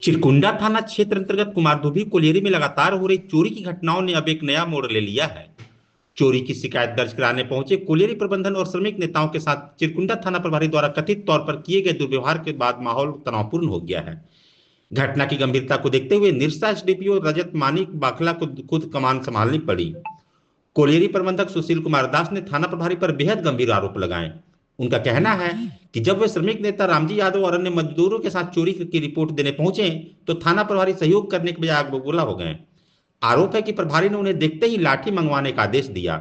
चिरकुंडा थाना क्षेत्र अंतर्गत कुमारधुबी कोलियरी में लगातार हो रही चोरी की घटनाओं ने अब एक नया मोड़ ले लिया है। चोरी की शिकायत दर्ज कराने पहुंचे कोलियरी प्रबंधन और श्रमिक नेताओं के साथ चिरकुंडा थाना प्रभारी द्वारा कथित तौर पर किए गए दुर्व्यवहार के बाद माहौल तनावपूर्ण हो गया है। घटना की गंभीरता को देखते हुए निरसा एसडीपीओ रजत मानिक बाखला को खुद कमान संभालनी पड़ी। कोलियरी प्रबंधक सुशील कुमार दास ने थाना प्रभारी पर बेहद गंभीर आरोप लगाए। उनका कहना है कि जब वे श्रमिक नेता रामजी यादव और अन्य मजदूरों के साथ चोरी की रिपोर्ट देने पहुंचे तो थाना प्रभारी सहयोग करने के बजाय आग बबूला हो गए। आरोप है कि प्रभारी ने उन्हें देखते ही लाठी मंगवाने का आदेश दिया।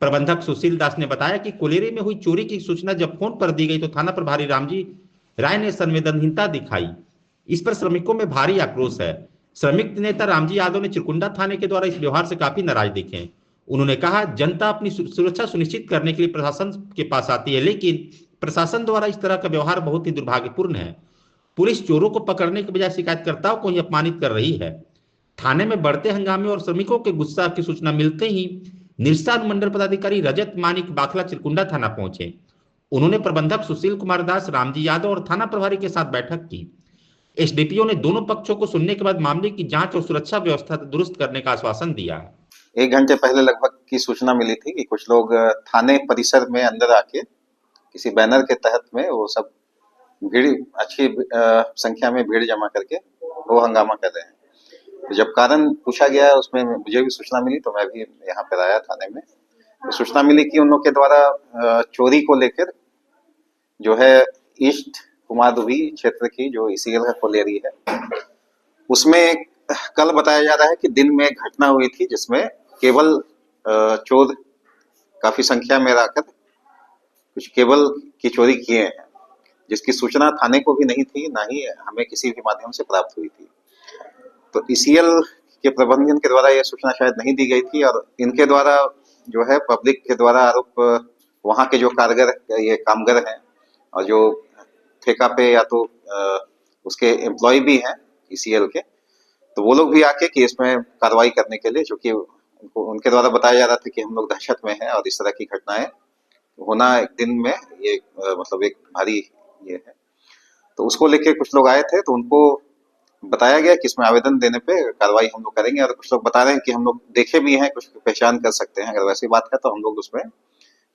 प्रबंधक सुशील दास ने बताया कि कोलेरी में हुई चोरी की सूचना जब फोन पर दी गई तो थाना प्रभारी रामजी राय ने संवेदनहीनता दिखाई। इस पर श्रमिकों में भारी आक्रोश है। श्रमिक नेता रामजी यादव ने चिरकुंडा थाने के द्वारा इस व्यवहार से काफी नाराज दिखे। उन्होंने कहा, जनता अपनी सुरक्षा सुनिश्चित करने के लिए प्रशासन के पास आती है, लेकिन प्रशासन द्वारा इस तरह का व्यवहार बहुत ही दुर्भाग्यपूर्ण है। पुलिस चोरों को पकड़ने के बजाय शिकायतकर्ताओं को ही अपमानित कर रही है। थाने में बढ़ते हंगामे और श्रमिकों के गुस्सा की सूचना मिलते ही निरसा अनुमंडल पदाधिकारी रजत मानिक बाखला चिरकुंडा थाना पहुंचे। उन्होंने प्रबंधक सुशील कुमार दास, रामजी यादव और थाना प्रभारी के साथ बैठक की। एसडीपीओ ने दोनों पक्षों को सुनने के बाद मामले की जांच और सुरक्षा व्यवस्था दुरुस्त करने का आश्वासन दिया। 1 घंटे पहले लगभग की सूचना मिली थी कि कुछ लोग थाने परिसर में अंदर आके किसी बैनर के तहत में वो सब भीड़ अच्छी संख्या में भीड़ जमा करके वो हंगामा कर रहे हैं। तो जब कारण पूछा गया उसमें मुझे भी सूचना मिली तो मैं भी यहाँ पर आया थाने में। तो सूचना मिली कि उन लोग के द्वारा चोरी को लेकर जो है ईस्ट कुमारधुबी क्षेत्र की जो ईसीएल का कोलियरी है उसमें कल बताया जा रहा है कि दिन में घटना हुई थी जिसमें केबल चोर काफी संख्या में आकर कुछ केबल की चोरी किए हैं, जिसकी सूचना थाने को भी नहीं थी, ना ही हमें किसी भी माध्यम से प्राप्त हुई थी। तो ईसीएल के प्रबंधन के द्वारा यह सूचना शायद नहीं दी गई थी और इनके द्वारा जो है पब्लिक के द्वारा आरोप वहाँ के जो ये कामगार हैं और जो ठेका पे या तो उसके एम्प्लॉय भी हैं ईसीएल के, तो वो लोग भी आके कि इसमें कार्रवाई करने के लिए, क्योंकि उनके द्वारा बताया जा रहा था कि हम लोग दहशत में हैं और इस तरह की घटनाएं होना एक दिन में ये मतलब एक भारी ये है। तो उसको लेके कुछ लोग आए थे तो उनको बताया गया कि इसमें आवेदन देने पे कार्रवाई हम लोग करेंगे और कुछ लोग बता रहे हैं कि हम लोग देखे भी हैं, कुछ पहचान कर सकते हैं। अगर वैसी बात है तो हम लोग उसमें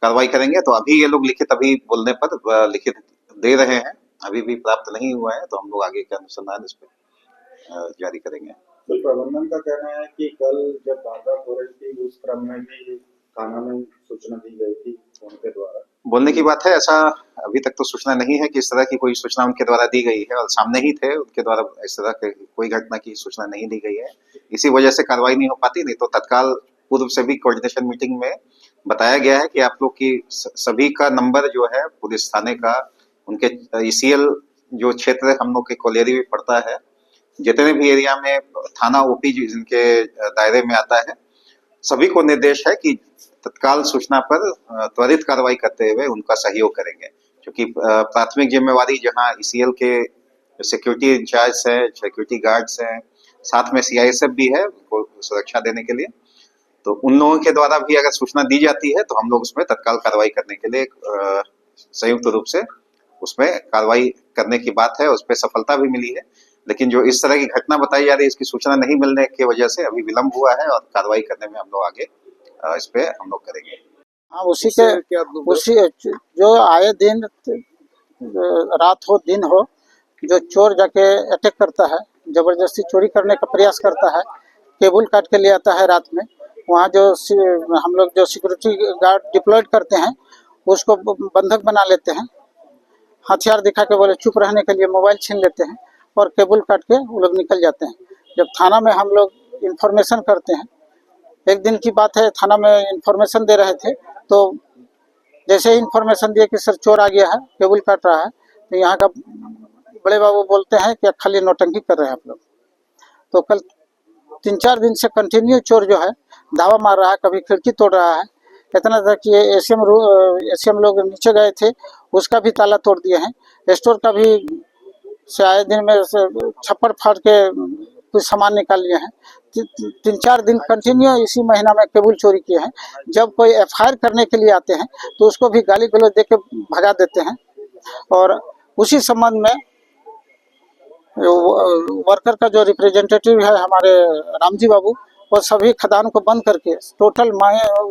कार्रवाई करेंगे। तो अभी ये लोग लिखित अभी बोलने पर लिखित दे रहे हैं, अभी भी प्राप्त नहीं हुआ है, तो हम लोग आगे का अनुसंधान इस पे जारी करेंगे। तो प्रबंधन का कहना है कि कल जब वारदात हो रही थी उस क्रम में भी थाना में सूचना दी गई थी उनके द्वारा। बोलने की बात है, ऐसा अभी तक तो सूचना नहीं है कि इस तरह की कोई सूचना उनके द्वारा दी गई है और सामने ही थे उनके द्वारा इस तरह की कोई घटना की सूचना नहीं दी गई है। इसी वजह से कार्रवाई नहीं हो पाती, नहीं तो तत्काल पूर्व से भी कोऑर्डिनेशन मीटिंग में बताया गया है कि आप लोग की सभी का नंबर जो है पुलिस थाने का, उनके ईसीएल जो क्षेत्र हम लोग के कोलियरी में पड़ता है, जितने भी एरिया में थाना ओपी जिनके दायरे में आता है, सभी को निर्देश है कि तत्काल सूचना पर त्वरित कार्रवाई करते हुए उनका सहयोग करेंगे, क्योंकि प्राथमिक जिम्मेवारी जहां ईसीएल के सिक्योरिटी इंचार्ज है, सिक्योरिटी गार्ड्स हैं, साथ में सीआईएसएफ भी है उनको सुरक्षा देने के लिए। तो उन लोगों के द्वारा भी अगर सूचना दी जाती है तो हम लोग उसमें तत्काल कार्रवाई करने के लिए संयुक्त रूप से उसमें कार्रवाई करने की बात है। उस पर सफलता भी मिली है, लेकिन जो इस तरह की घटना बताई जा रही है इसकी सूचना नहीं मिलने की वजह से अभी विलंब हुआ है और कार्रवाई करने में हम लोग आगे इस पे हम लोग करेंगे। हाँ, उसी जो आए दिन रात हो दिन हो, जो चोर जाके अटैक करता है, जबरदस्ती चोरी करने का प्रयास करता है, केबल काट के ले आता है रात में, वहाँ जो हम लोग जो सिक्योरिटी गार्ड डिप्लॉयड करते हैं उसको बंधक बना लेते हैं, हथियार दिखा के बोले चुप रहने के लिए मोबाइल छीन लेते हैं और केबल काट के वो लोग निकल जाते हैं। जब थाना में हम लोग इन्फॉर्मेशन करते हैं, एक दिन की बात है, थाना में इन्फॉर्मेशन दे रहे थे तो जैसे ही इन्फॉर्मेशन दिए कि सर चोर आ गया है, केबल काट रहा है, तो यहाँ का बड़े बाबू बोलते हैं कि खाली नौटंकी कर रहे हैं आप लोग। तो कल 3-4 दिन से कंटिन्यू चोर जो है धावा मार रहा है, कभी खिड़की तोड़ रहा है। इतना था कि एसीएम लोग नीचे गए थे, उसका भी ताला तोड़ दिए हैं। स्टोर का भी से आए दिन में छप्पर फाड़ के कुछ सामान निकाल लिए हैं। 3-4 दिन कंटिन्यू इसी महीना में केबल चोरी किए हैं। जब कोई एफआईआर करने के लिए आते हैं तो उसको भी गाली गलौज दे के भगा देते हैं। और उसी संबंध में वर्कर का जो रिप्रेजेंटेटिव है हमारे रामजी बाबू, वो सभी खदान को बंद करके टोटल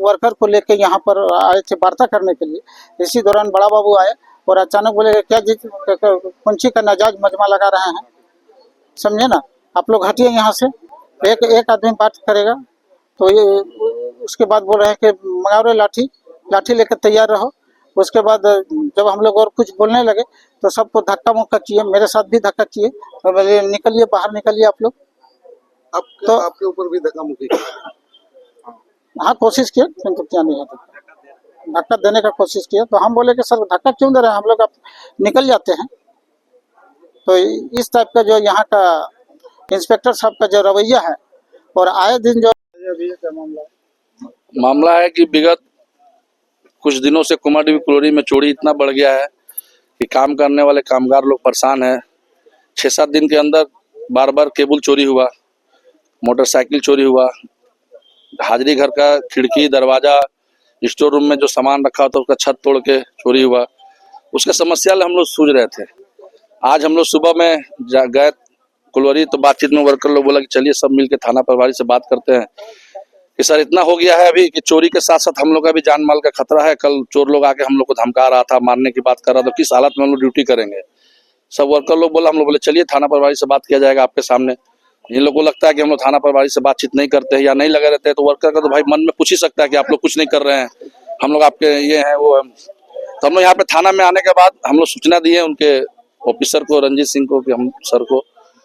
वर्कर को लेके यहाँ पर आए थे वार्ता करने के लिए। इसी दौरान बड़ा बाबू आए और अचानक बोले क्या जी कुंची का नाजायज मजमा लगा रहे हैं, समझे ना, आप लोग हटिए यहाँ से, एक आदमी बात करेगा। तो ये उसके बाद बोल रहे हैं कि मंगाओ रे लाठी लेकर तैयार रहो। उसके बाद जब हम लोग और कुछ बोलने लगे तो सबको धक्का मुक्का किए, मेरे साथ भी धक्का किए और बोले निकलिए, बाहर निकलिए आप लोग। तो आपके ऊपर भी धक्का मुक्की? हाँ, कोशिश किए, किंतु क्या नहीं है, धक्का देने का कोशिश किया। तो हम बोले कि सर धक्का क्यों दे रहे हैं, हम लोग आप निकल जाते हैं। तो इस टाइप का जो यहाँ का इंस्पेक्टर साहब का जो रवैया है, और आए दिन जो मामला है कि विगत कुछ दिनों से कुमारडीह कुलोरी में चोरी इतना बढ़ गया है कि काम करने वाले कामगार लोग परेशान हैं। 6-7 दिन के अंदर बार बार केबल चोरी हुआ, मोटरसाइकिल चोरी हुआ, हाजिरी घर का खिड़की दरवाजा, स्टोर रूम में जो सामान रखा था उसका छत तोड़ के चोरी हुआ। उसके समस्या हम लोग सूझ रहे थे। आज हम लोग सुबह में गए कुलवरी, तो बातचीत में वर्कर लोग बोला कि चलिए सब मिलकर थाना प्रभारी से बात करते हैं कि सर इतना हो गया है अभी कि चोरी के साथ साथ हम लोग का भी जान माल का खतरा है। कल चोर लोग आके हम लोग को धमका रहा था, मारने की बात कर रहा था, किस हालत में हम लोग ड्यूटी करेंगे। सब वर्कर लोग बोला, हम लोग बोले चलिए थाना प्रभारी से बात किया जाएगा आपके सामने। इन लोगों को लगता है कि हम लोग थाना प्रभारी से बातचीत नहीं करते हैं या नहीं लगे रहते हैं, तो वर्कर का तो भाई मन में पूछ ही सकता है कि आप लोग कुछ नहीं कर रहे हैं, हम लोग आपके ये हैं वो हैं। तो हम लोग यहाँ पे थाना में आने के बाद हम लोग सूचना दिए उनके ऑफिसर को, रंजीत सिंह को, कि हम सर को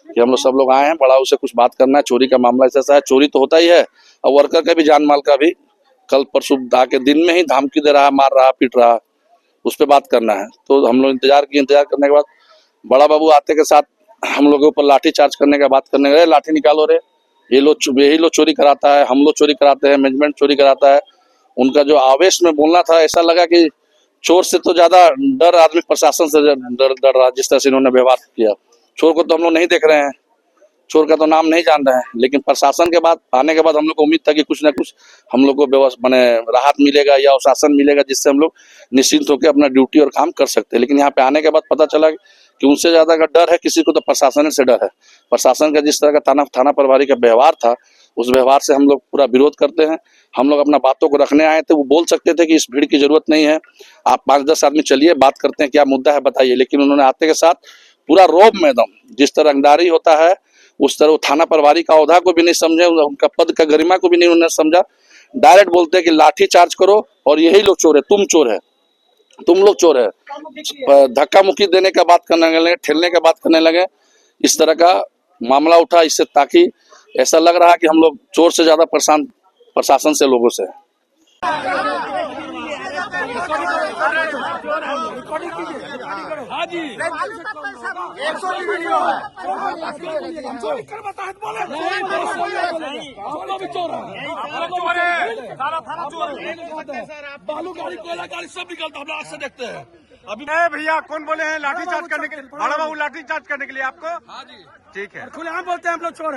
कि हम लोग सब लोग आए हैं, बड़ा उससे कुछ बात करना है, चोरी का मामला ऐसा है। चोरी तो होता ही है और वर्कर का भी जान माल का भी कल परसों आके दिन में ही धमकी दे रहा, मार रहा, पीट रहा, उस पर बात करना है। तो हम लोग इंतजार करने के बाद बड़ा बाबू आते के साथ हम लोगों के ऊपर लाठी चार्ज करने का बात करने गए। लाठी निकालो रे, यही लोग चोरी कराता है, हम लोग चोरी कराते हैं, मैनेजमेंट चोरी कराता है। उनका जो आवेश में बोलना था, ऐसा लगा कि चोर से तो ज्यादा डर आदमी प्रशासन से डर रहा, जिस तरह से इन्होंने व्यवहार किया। चोर को तो हम लोग नहीं देख रहे हैं, चोर का तो नाम नहीं जान रहे हैं, लेकिन प्रशासन के बाद आने के बाद हम लोग को उम्मीद था कि कुछ ना कुछ हम लोग को राहत मिलेगा या शासन मिलेगा, जिससे हम लोग निश्चिंत होकर अपना ड्यूटी और काम कर सकते हैं। लेकिन यहाँ पे आने के बाद पता चला कि उनसे ज्यादा का डर है किसी को तो प्रशासन से डर है। प्रशासन का जिस तरह का थाना प्रभारी का व्यवहार था, उस व्यवहार से हम लोग पूरा विरोध करते हैं। हम लोग अपना बातों को रखने आए थे, वो बोल सकते थे कि इस भीड़ की जरूरत नहीं है, आप 5-10 आदमी चलिए बात करते हैं, क्या मुद्दा है बताइए। लेकिन उन्होंने आते के साथ पूरा रौब में दम, जिस तरह रंगदारी होता है उस तरह वो थाना प्रभारी का औहदा को भी नहीं समझे, उनका पद का गरिमा को भी नहीं उन्होंने समझा। डायरेक्ट बोलते हैं कि लाठी चार्ज करो और यही लोग चोर है, तुम चोर है, तुम लोग चोर है। धक्का मुक्की देने का बात करने लगे, ठेलने का बात करने लगे। इस तरह का मामला उठा, इससे ताकि ऐसा लग रहा है कि हम लोग चोर से ज्यादा परेशान प्रशासन से, लोगों से। बालू गाड़ी, कोयला गाड़ी सब निकलता, हम आज से देखते हैं। अभी भैया कौन बोले हैं लाठी चार्ज करने के लिए? बड़ा बाबू लाठी चार्ज करने के लिए आपको? हाँ जी, ठीक है। खुलेआम बोलते हैं हम लोग चोर हैं।